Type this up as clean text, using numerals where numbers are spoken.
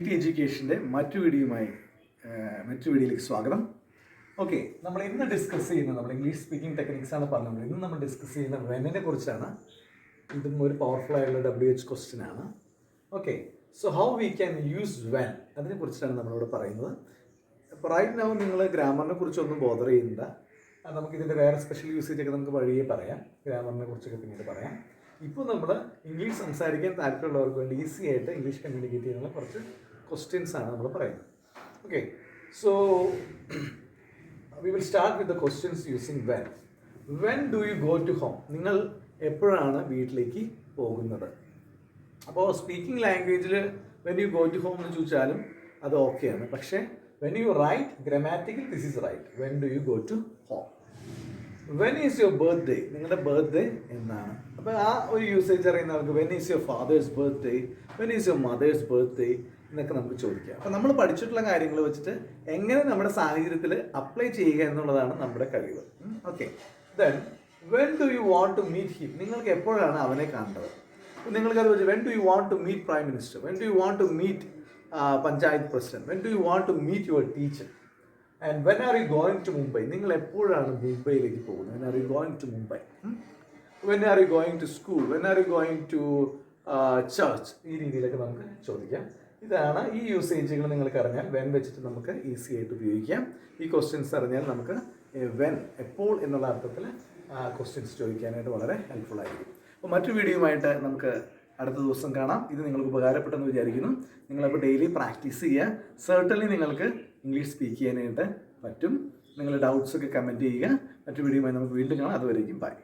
എഡ്യൂക്കേഷൻ്റെ മറ്റു വീഡിയോയിലേക്ക് സ്വാഗതം. ഓക്കെ, നമ്മൾ ഇന്ന് ഡിസ്കസ് ചെയ്യുന്നത് നമ്മൾ ഇംഗ്ലീഷ് സ്പീക്കിംഗ് ടെക്നിക്സ് ആണ് പറഞ്ഞത്. ഇന്ന് നമ്മൾ ഡിസ്കസ് ചെയ്യുന്ന വെന്നിനെ കുറിച്ചാണ്. ഇതും ഒരു പവർഫുൾ ആയിട്ടുള്ള WH ക്വസ്റ്റ്യൻ ആണ്. Okay, so how we can use when, അതിനെക്കുറിച്ചാണ് നമ്മളിവിടെ പറയുന്നത്. അപ്പോൾ റൈറ്റ് നൗ നിങ്ങൾ ഗ്രാമറിനെ കുറിച്ചൊന്നും ബോദർ ചെയ്യുന്നില്ല. നമുക്കിതിൻ്റെ വേറെ സ്പെഷ്യൽ യൂസേജ് ഒക്കെ നമുക്ക് വഴിയേ പറയാം. ഗ്രാമറിനെ കുറിച്ചൊക്കെ പിന്നീട് പറയാം. ഇപ്പോൾ നമ്മൾ ഇംഗ്ലീഷ് സംസാരിക്കാൻ താല്പര്യമുള്ളവർക്ക് വേണ്ടി ഈസി ആയിട്ട് ഇംഗ്ലീഷ് കമ്മ്യൂണിക്കേറ്റ് ചെയ്യുന്ന കുറച്ച് ക്വസ്റ്റ്യൻസ് ആണ് നമ്മൾ പറയുന്നത്. Okay, so we will start with the questions using when. When do you go to home? നിങ്ങൾ എപ്പോഴാണ് വീട്ടിലേക്ക് പോകുന്നത്? അപ്പോൾ സ്പീക്കിംഗ് ലാംഗ്വേജിൽ when you go to home എന്ന് ചോദിച്ചാലും അത് ഓക്കെയാണ്. പക്ഷേ when you write grammatical this is right. When do you go to home? When is your birthday? നിങ്ങളുടെ ബർത്ത്ഡേ എന്നാണ്. അപ്പോൾ ആ ഒരു യൂസേജ് അറിയുന്നവർക്ക് when is your father's birthday, when is your mother's birthday എന്നൊക്കെ നമുക്ക് ചോദിക്കാം. അപ്പോൾ നമ്മൾ പഠിച്ചിട്ടുള്ള കാര്യങ്ങൾ വെച്ചിട്ട് എങ്ങനെ നമ്മുടെ സാഹചര്യത്തിൽ അപ്ലൈ ചെയ്യുക എന്നുള്ളതാണ് നമ്മുടെ കഴിവ്. Okay, then when do you want to meet him? നിങ്ങൾക്ക് എപ്പോഴാണ് അവനെ കാണേണ്ടത്? നിങ്ങൾക്കത് വെച്ച് when do you want to meet prime minister, when do you want to meet panchayat president, when do you want to meet your teacher, and when are you going to Mumbai? നിങ്ങൾ എപ്പോഴാണ് മുംബൈയിലേക്ക് പോകുന്നത്? When are you going to Mumbai? When are you going to school? When are you going to church? ഈ രീതിയിലൊക്കെ നമുക്ക് ചോദിക്കാം. ഇതാണ് ഈ യൂസേജുകൾ നിങ്ങൾക്ക് അറിഞ്ഞാൽ വെൻ വെച്ചിട്ട് നമുക്ക് ഈസി ആയിട്ട് ഉപയോഗിക്കാം. ഈ ക്വസ്റ്റ്യൻസ് അറിഞ്ഞാൽ നമുക്ക് വെൻ, എപ്പോൾ എന്നുള്ള അർത്ഥത്തിൽ ക്വസ്റ്റ്യൻസ് ചോദിക്കാനായിട്ട് വളരെ ഹെൽപ്ഫുൾ ആയിരിക്കും. അപ്പോൾ മറ്റു വീഡിയോയുമായിട്ട് നമുക്ക് അടുത്ത ദിവസം കാണാം. ഇത് നിങ്ങൾക്ക് ഉപകാരപ്പെട്ടെന്ന് വിചാരിക്കുന്നു. നിങ്ങളപ്പോൾ ഡെയിലി പ്രാക്ടീസ് ചെയ്യുക. സെർട്ടൻലി നിങ്ങൾക്ക് ഇംഗ്ലീഷ് സ്പീക്ക് ചെയ്യാനായിട്ട് പറ്റും. നിങ്ങളുടെ ഡൗട്ട്സൊക്കെ കമൻറ്റ് ചെയ്യുക. മറ്റു വീഡിയോയുമായി നമുക്ക് വീണ്ടും കാണാം. അതുവരേക്കും ബൈ.